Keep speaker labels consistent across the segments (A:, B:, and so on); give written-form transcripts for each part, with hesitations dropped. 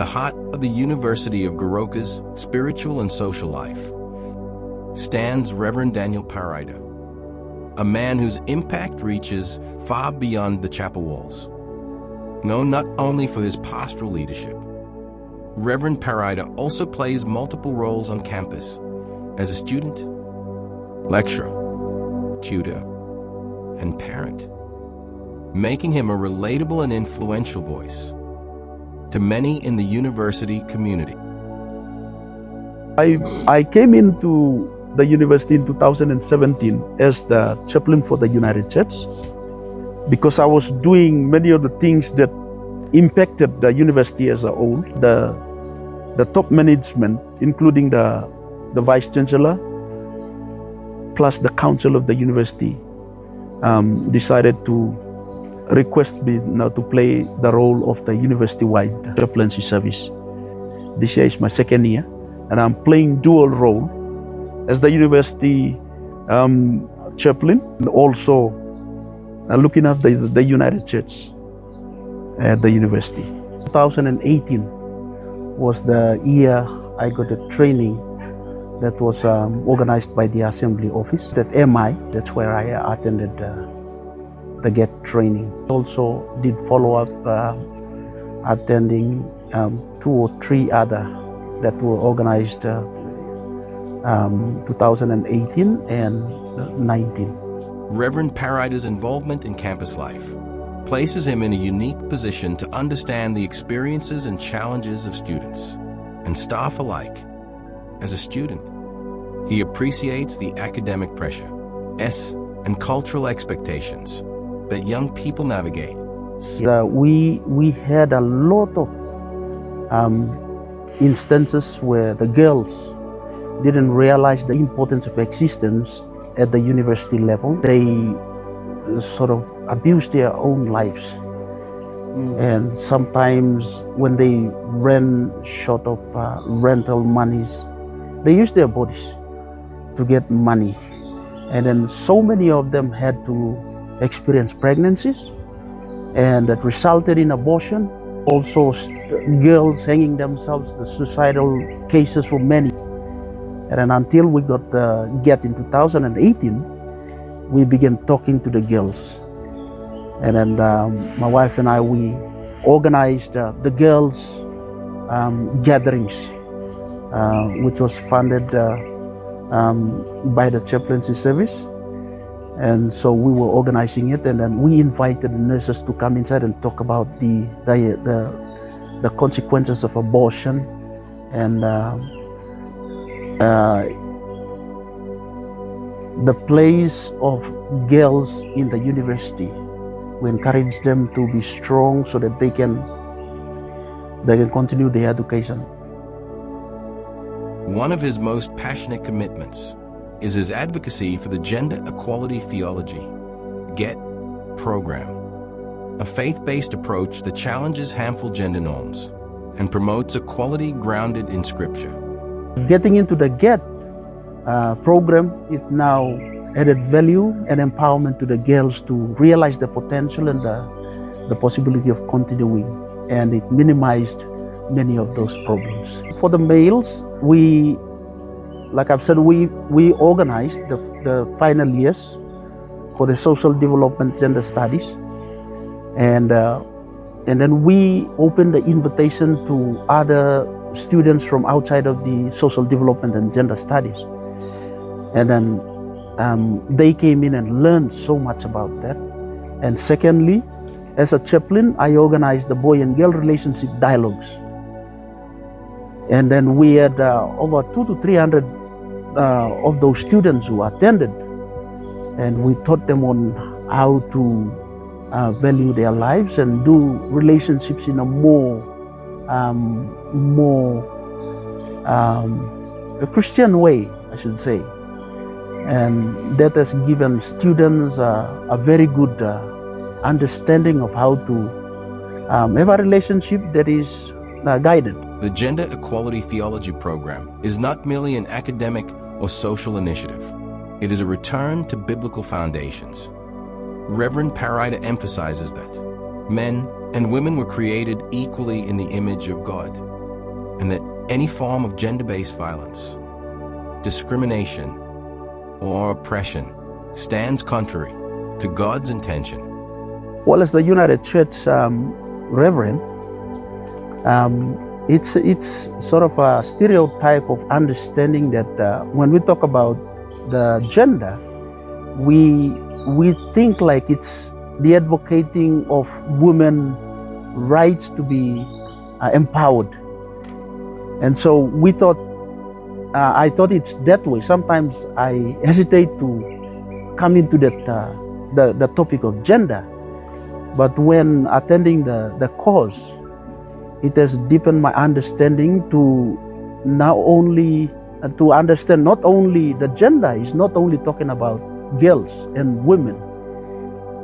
A: the heart of the University of Goroka's spiritual and social life stands Reverend Daniel Paraide, a man whose impact reaches far beyond the chapel walls. Known not only for his pastoral leadership, Reverend Paraide also plays multiple roles on campus as a student, lecturer, tutor, and parent, making him a relatable and influential voice to many in the university community.
B: I came into the university in 2017 as the chaplain for the United Church because I was doing many of the things that impacted the university as a whole. The top management, including the Vice Chancellor, plus the Council of the University, decided to request me now to play the role of the university-wide chaplaincy service. This year is my second year, and I'm playing dual role as the university chaplain and also looking after the United Church at the university. 2018 was the year I got a training that was organized by the Assembly Office at MI. That's where I attended the GET training. Also did follow up attending 2 or 3 other that were organized 2018 and 19.
A: Reverend Paraide's involvement in campus life places him in a unique position to understand the experiences and challenges of students and staff alike. As a student, he appreciates the academic pressure, and cultural expectations that young people navigate.
B: We had a lot of instances where the girls didn't realize the importance of existence at the university level. They sort of abuse their own lives. And sometimes when they ran short of rental monies, they use their bodies to get money. And then so many of them had to experience pregnancies, and that resulted in abortion. Also girls hanging themselves, the suicidal cases were many. And then until we got the GET in 2018, we began talking to the girls. And then my wife and I, we organized the girls' gatherings, which was funded by the chaplaincy service. And so we were organizing it, and then we invited the nurses to come inside and talk about the consequences of abortion and the place of girls in the university. We encourage them to be strong so that they can continue their education.
A: One of his most passionate commitments is his advocacy for the Gender Equality Theology, GET program, a faith-based approach that challenges harmful gender norms and promotes equality grounded in Scripture.
B: Getting into the GET program, it now added value and empowerment to the girls to realize the potential and the possibility of continuing, and it minimized many of those problems. For the males, like I've said, we organized the final years for the social development gender studies, and then we opened the invitation to other students from outside of the social development and gender studies, and then they came in and learned so much about that. And secondly, as a chaplain, I organized the boy and girl relationship dialogues, and then we had over 200 to 300 of those students who attended, and we taught them on how to value their lives and do relationships in a more a Christian way, I should say. And that has given students a very good understanding of how to have a relationship that is guided.
A: The Gender Equality Theology program is not merely an academic or social initiative. It is a return to biblical foundations. Reverend Paraide emphasizes that men and women were created equally in the image of God. and that any form of gender-based violence, discrimination, or oppression stands contrary to God's intention.
B: Well, as the United Church Reverend, it's sort of a stereotype of understanding that when we talk about the gender, we think like it's the advocating of women rights to be empowered. And so we thought, I thought it's that way. Sometimes I hesitate to come into that the topic of gender. But when attending the course, it has deepened my understanding to not only to understand not only the gender is not only talking about girls and women.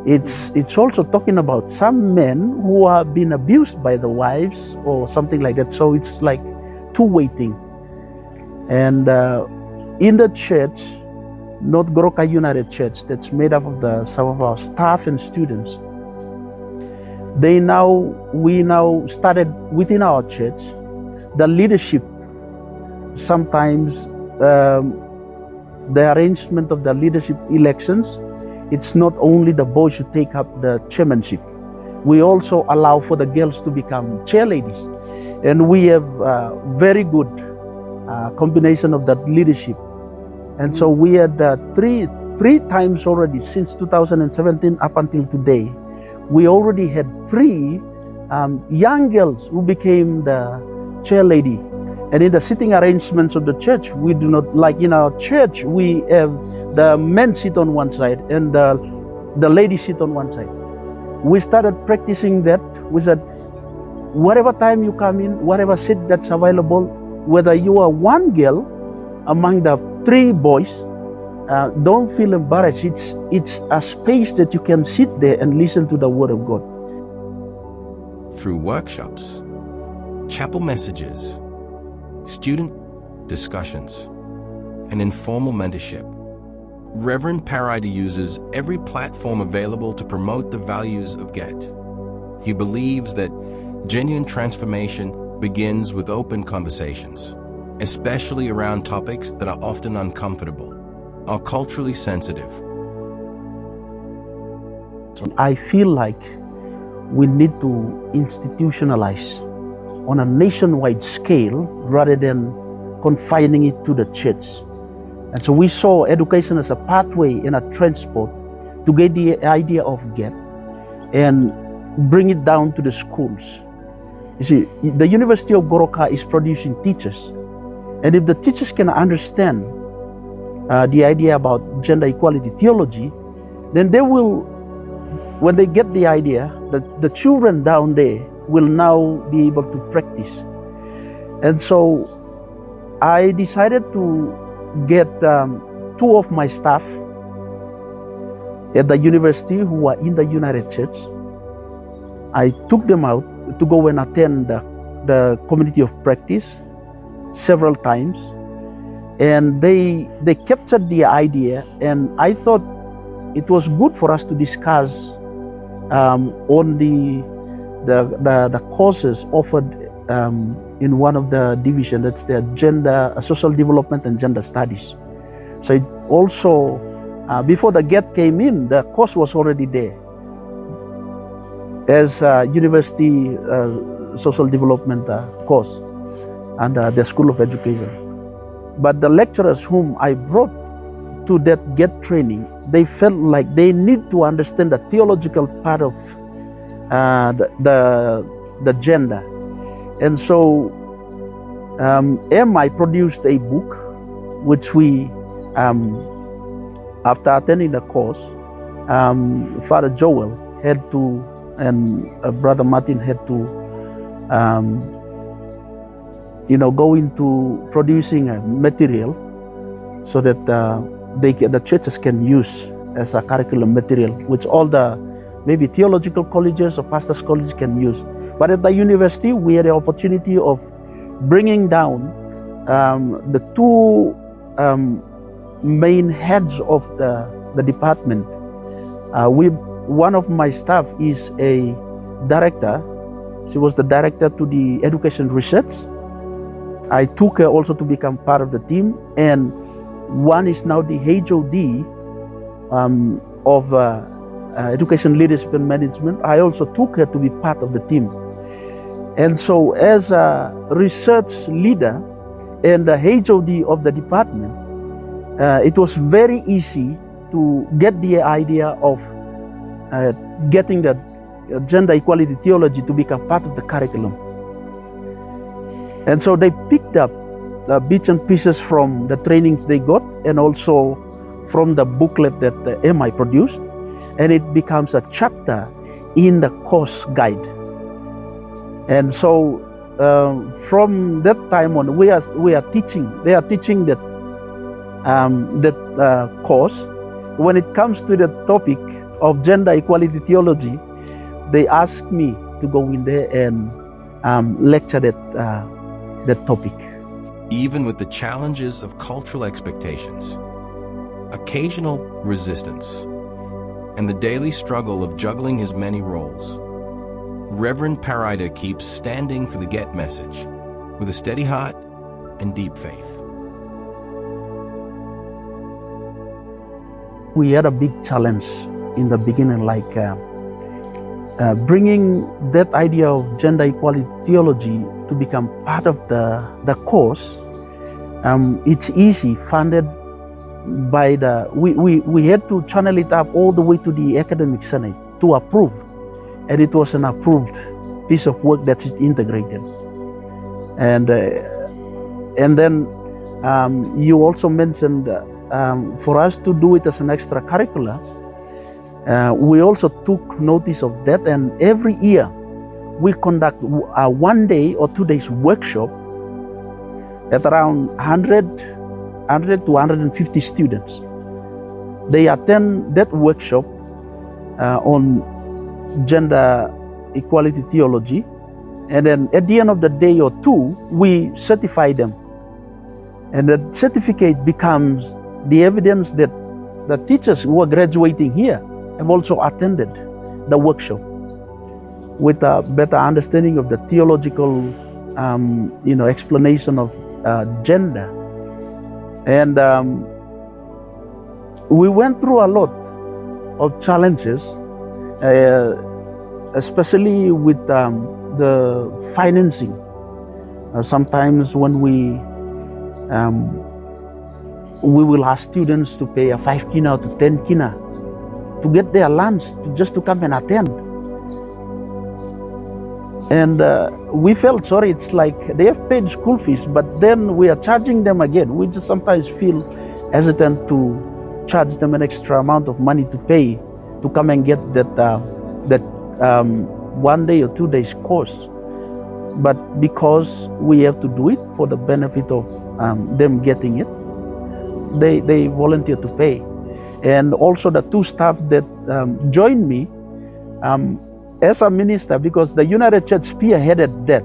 B: It's also talking about some men who are being abused by the wives or something like that. So it's like two-way thing. And in the church, North Goroka United Church, that's made up of some of our staff and students, we now started within our church, the leadership, sometimes the arrangement of the leadership elections, it's not only the boys who take up the chairmanship. We also allow for the girls to become chairladies. And we have very good combination of that leadership. And so we had three times already since 2017 up until today. We already had 3 young girls who became the chair lady. And in the sitting arrangements of the church, we do not, like in our church, we have the men sit on one side and the ladies sit on one side. We started practicing that. We said, whatever time you come in, whatever seat that's available, whether you are one girl among the 3 boys, don't feel embarrassed. It's a space that you can sit there and listen to the Word of God.
A: Through workshops, chapel messages, student discussions, and informal mentorship, Reverend Paraide uses every platform available to promote the values of GET. He believes that genuine transformation begins with open conversations, especially around topics that are often uncomfortable or culturally sensitive.
B: I feel like we need to institutionalize on a nationwide scale rather than confining it to the church. And so we saw education as a pathway and a transport to get the idea of GET and bring it down to the schools. You see, the University of Goroka is producing teachers. And if the teachers can understand the idea about gender equality theology, then they will, when they get the idea, the children down there will now be able to practice. And so I decided to get 2 of my staff at the university who are in the United Church. I took them out to go and attend the community of practice several times, and they captured the idea, and I thought it was good for us to discuss on the courses offered in one of the divisions, that's the gender, social development and gender studies. So it also, before the GET came in, the course was already there as a university social development course under the School of Education. But the lecturers whom I brought to that GET training, they felt like they need to understand the theological part of the gender. And so I produced a book which we, after attending the course, Father Joel had to, and Brother Martin had to, go into producing material so that the churches can use as a curriculum material, which all the maybe theological colleges or pastors' colleges can use. But at the university, we had the opportunity of bringing down the 2 main heads of the department. One of my staff is a director. She was the director to the education research, I took her also to become part of the team, and one is now the HOD of Education Leadership and Management. I also took her to be part of the team. And so as a research leader and the HOD of the department, it was very easy to get the idea of getting the Gender Equality Theology to become part of the curriculum. And so they picked up bits and pieces from the trainings they got, and also from the booklet that MI produced, and it becomes a chapter in the course guide. And so from that time on, we are teaching. They are teaching that course. When it comes to the topic of gender equality theology, they ask me to go in there and lecture that topic.
A: Even with the challenges of cultural expectations, occasional resistance, and the daily struggle of juggling his many roles, Reverend Paraide keeps standing for the GET message with a steady heart and deep faith.
B: We had a big challenge in the beginning, like bringing that idea of gender equality theology to become part of the course. It's easy, funded by we had to channel it up all the way to the academic senate to approve, and it was an approved piece of work that is integrated. And then you also mentioned for us to do it as an extracurricular. We also took notice of that, and every year we conduct a 1 day or 2 days workshop at around 100 to 150 students. They attend that workshop on gender equality theology, and then at the end of the day or two, we certify them. And the certificate becomes the evidence that the teachers who are graduating here have also attended the workshop with a better understanding of the theological explanation of gender. And we went through a lot of challenges, especially with the financing. Sometimes when we will ask students to pay a 5 kina to 10 kina to get their lunch, just to come and attend. And we felt sorry. It's like they have paid school fees, but then we are charging them again. We just sometimes feel hesitant to charge them an extra amount of money to pay to come and get that 1 day or 2 days course. But because we have to do it for the benefit of them getting it, they volunteer to pay. And also the two staff that joined me as a minister, because the United Church spearheaded that.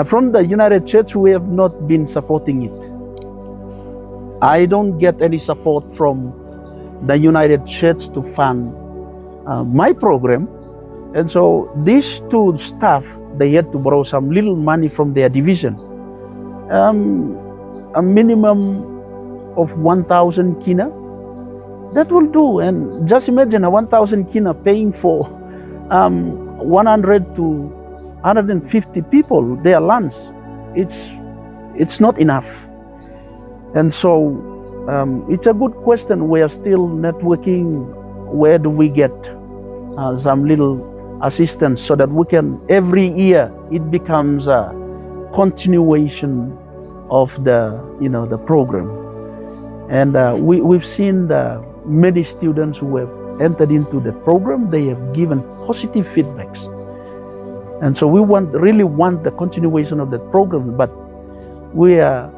B: From the United Church, we have not been supporting it. I don't get any support from the United Church to fund my program. And so these two staff, they had to borrow some little money from their division. A minimum of 1,000 kina, that will do. And just imagine a 1,000 kina paying for 100 to 150 people their lunch. It's not enough. And so it's a good question. We are still networking. Where do we get some little assistance so that we can, every year, it becomes a continuation of the program. And we've seen many students who have entered into the program. They have given positive feedbacks. And so we really want the continuation of that program, but we are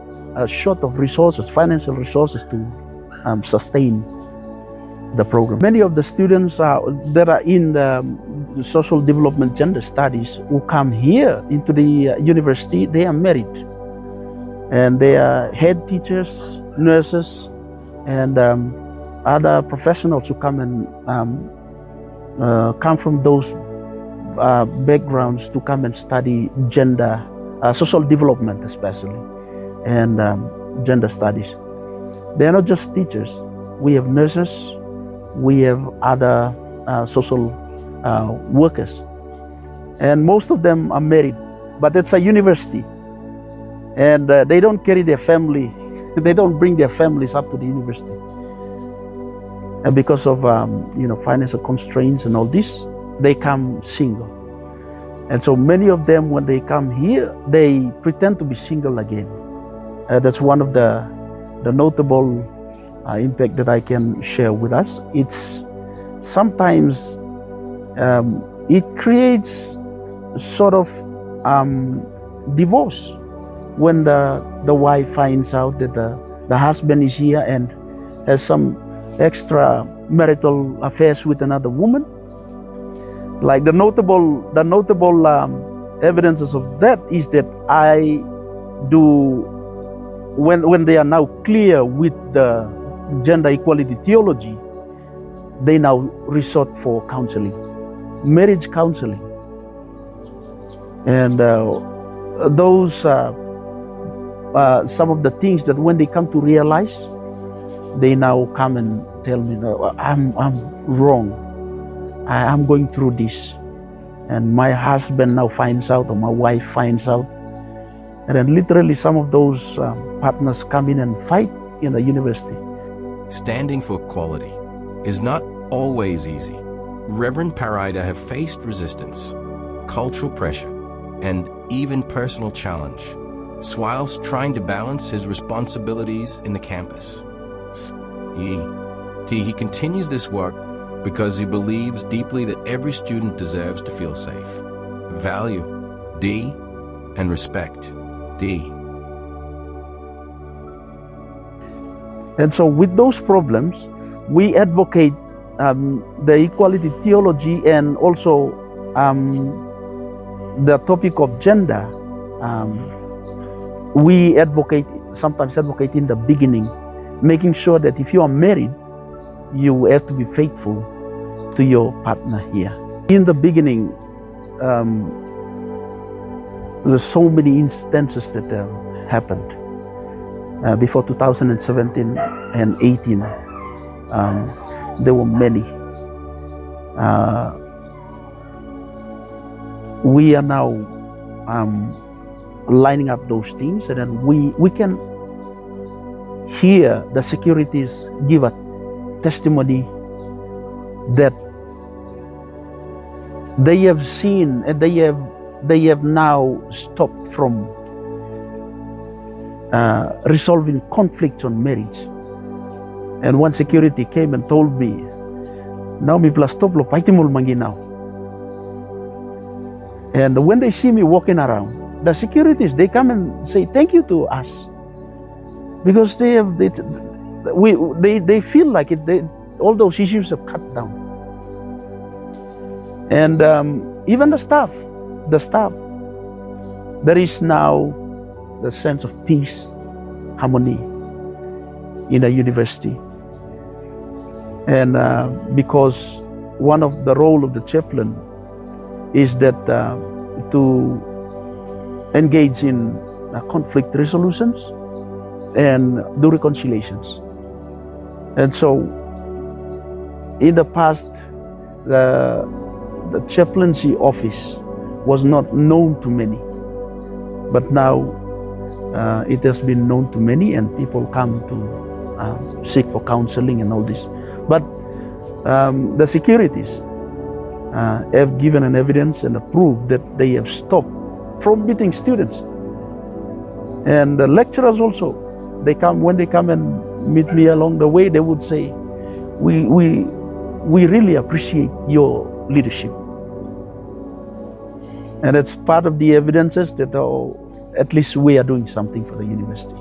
B: short of resources, financial resources to sustain the program. Many of the students that are in the social development gender studies who come here into the university, they are married. And they are head teachers, nurses, and other professionals who come and come from those backgrounds to come and study gender social development especially, and gender studies. They are not just teachers. We have nurses, we have other social workers, and most of them are married, but it's a university, and they don't carry their family, they don't bring their families up to the university. And because of financial constraints and all this, they come single. And so many of them, when they come here, they pretend to be single again. That's one of the notable impact that I can share with us. It's sometimes it creates sort of divorce when the wife finds out that the husband is here and has some extra marital affairs with another woman. Like the notable evidences of that is that I do, when they are now clear with the gender equality theology, they now resort for counseling, marriage counseling. And those some of the things that when they come to realize, they now come and tell me, no, I'm wrong. I'm going through this. And my husband now finds out, or my wife finds out. And then literally some of those partners come in and fight in the university.
A: Standing for equality is not always easy. Reverend Paraide have faced resistance, cultural pressure, and even personal challenge, whilst trying to balance his responsibilities in the campus. He continues this work because he believes deeply that every student deserves to feel safe, value, D, and respect, D.
B: And so with those problems, we advocate the equality theology and also the topic of gender. We sometimes advocate in the beginning, making sure that if you are married, you have to be faithful to your partner here. In the beginning, there's so many instances that happened. Before 2017 and 18, there were many. We are now lining up those things, and then we can hear the securities give a testimony that they have seen and they have now stopped from resolving conflicts on marriage. And one security came and told me, "Now mi plus stop lo paitimul mangi now." And when they see me walking around, the securities, they come and say thank you to us, because they feel like all those issues have cut down. And even the staff, there is now the sense of peace, harmony in a university. And because one of the role of the chaplain is that to engage in conflict resolutions and do reconciliations. And so in the past, the chaplaincy office was not known to many, but now it has been known to many, and people come to seek for counseling and all this. But the securities have given an evidence and a proof that they have stopped from beating students. And the lecturers also, when they come and meet me along the way, they would say, we really appreciate your leadership. And it's part of the evidences that at least we are doing something for the university.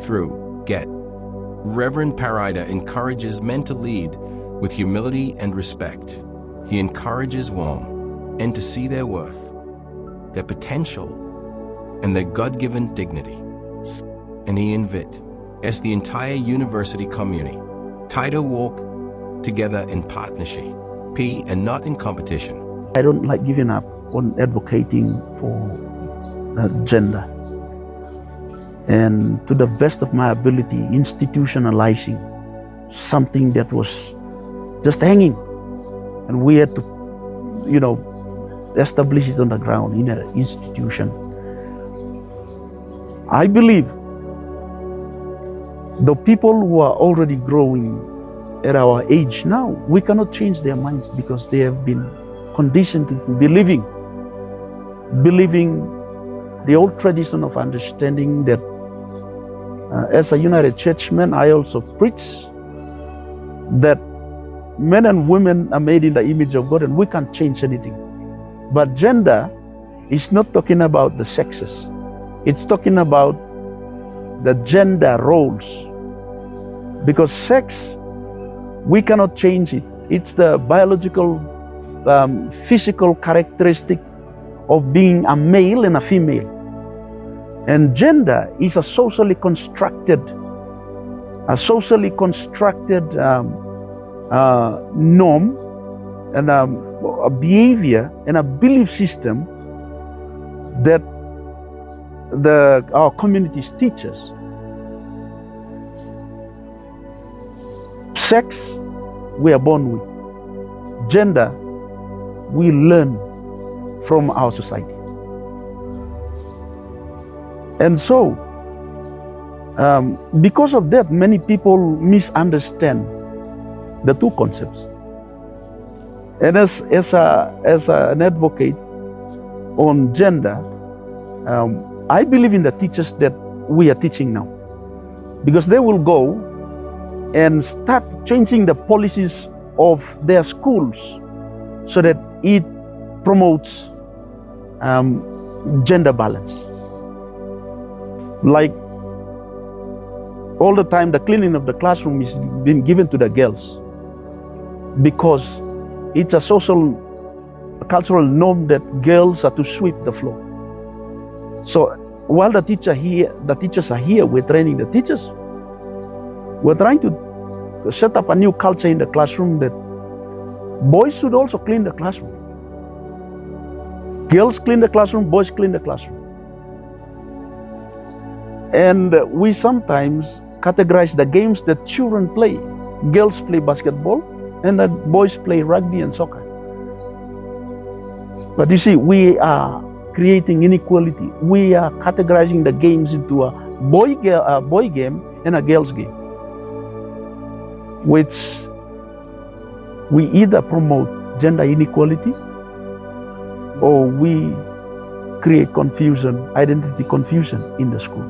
A: Through GET, Reverend Paraide encourages men to lead with humility and respect. He encourages women and to see their worth, their potential, and their God-given dignity. And he invites the entire university community to walk together in partnership, and not in competition.
B: I don't like giving up on advocating for gender, and to the best of my ability, institutionalizing something that was just hanging, and we had to, establish it on the ground in an institution. I believe the people who are already growing at our age now, we cannot change their minds because they have been conditioned to believing the old tradition of understanding that as a United Churchman, I also preach that men and women are made in the image of God and we can't change anything. But gender is not talking about the sexes. It's talking about the gender roles. Because sex, we cannot change it. It's the biological, physical characteristic of being a male and a female. And gender is a socially constructed norm and a behavior and a belief system that our communities teach us. Sex, we are born with. Gender, we learn from our society. And so, because of that, many people misunderstand the two concepts. And as an advocate on gender, I believe in the teachers that we are teaching now, because they will go and start changing the policies of their schools so that it promotes gender balance. Like all the time, the cleaning of the classroom is being given to the girls because it's a social, cultural norm that girls are to sweep the floor. So while the teachers are here, we're training the teachers. We're trying to set up a new culture in the classroom that boys should also clean the classroom. Girls clean the classroom, boys clean the classroom. And we sometimes categorize the games that children play. Girls play basketball and the boys play rugby and soccer. But you see, we are creating inequality. We are categorizing the games into a boy game and a girl's game, which we either promote gender inequality or we create confusion, identity confusion in the school.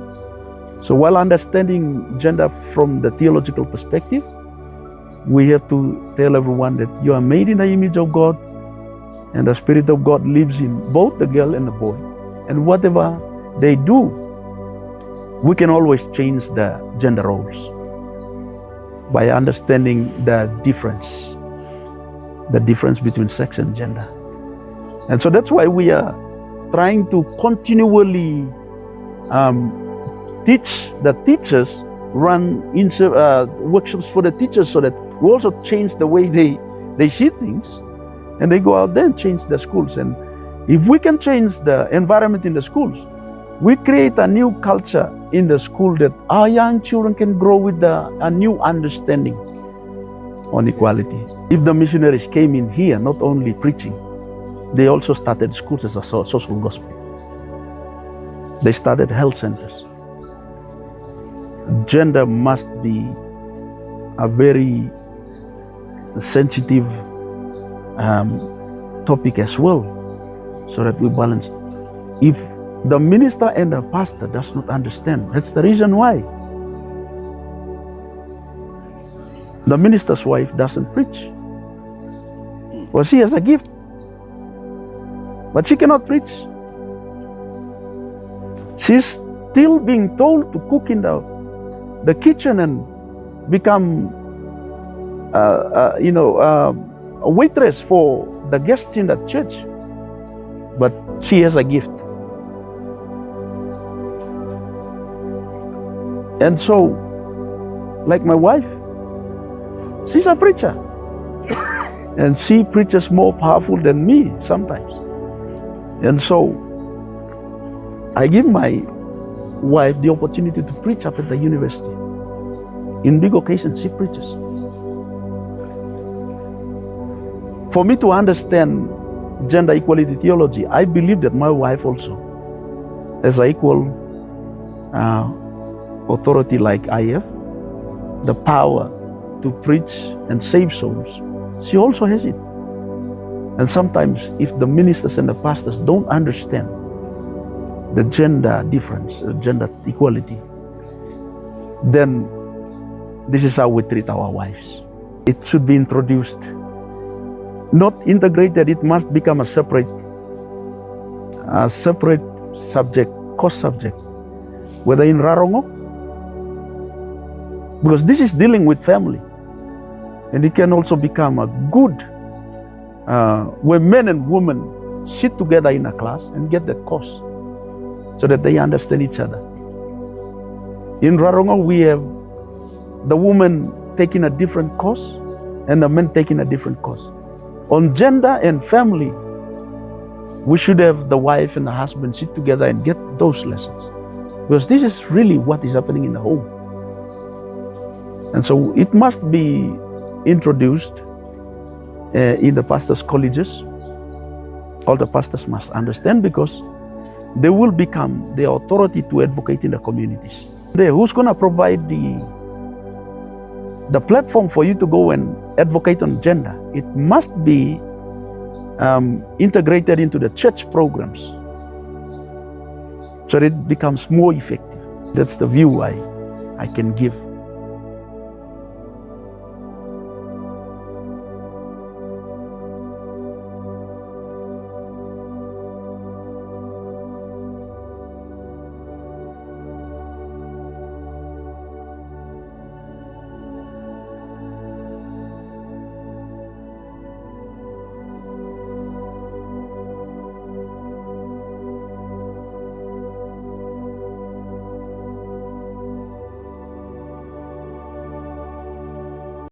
B: So while understanding gender from the theological perspective, we have to tell everyone that you are made in the image of God and the Spirit of God lives in both the girl and the boy. And whatever they do, we can always change the gender roles by understanding the difference between sex and gender. And so that's why we are trying to continually teach the teachers, run workshops for the teachers so that we also change the way they see things, and they go out there and change the schools. And if we can change the environment in the schools, we create a new culture in the school that our young children can grow with a new understanding on equality. If the missionaries came in here, not only preaching, they also started schools as a social gospel. They started health centers. Gender must be a very sensitive topic as well, so that we balance. If the minister and the pastor does not understand, that's the reason why the minister's wife doesn't preach. Well, she has a gift, but she cannot preach. She's still being told to cook in the kitchen and become a waitress for the guests in the church. But she has a gift. And so, like my wife, she's a preacher. And she preaches more powerful than me sometimes. And so, I give my wife the opportunity to preach up at the university. In big occasions, she preaches. For me to understand gender equality theology, I believe that my wife also, as an equal authority like I have, the power to preach and save souls, she also has it. And sometimes if the ministers and the pastors don't understand the gender difference, gender equality, then this is how we treat our wives. It should be introduced, not integrated. It must become a separate subject, course subject, whether in Rarongo, because this is dealing with family, and it can also become a good where men and women sit together in a class and get that course, so that they understand each other. In Rarongo, we have the woman taking a different course and the men taking a different course. On gender and family, we should have the wife and the husband sit together and get those lessons, because this is really what is happening in the home. And so it must be introduced in the pastors' colleges. All the pastors must understand, because they will become the authority to advocate in the communities. Who's going to provide the platform for you to go and advocate on gender? It must be integrated into the church programs, so that it becomes more effective. That's the view I can give.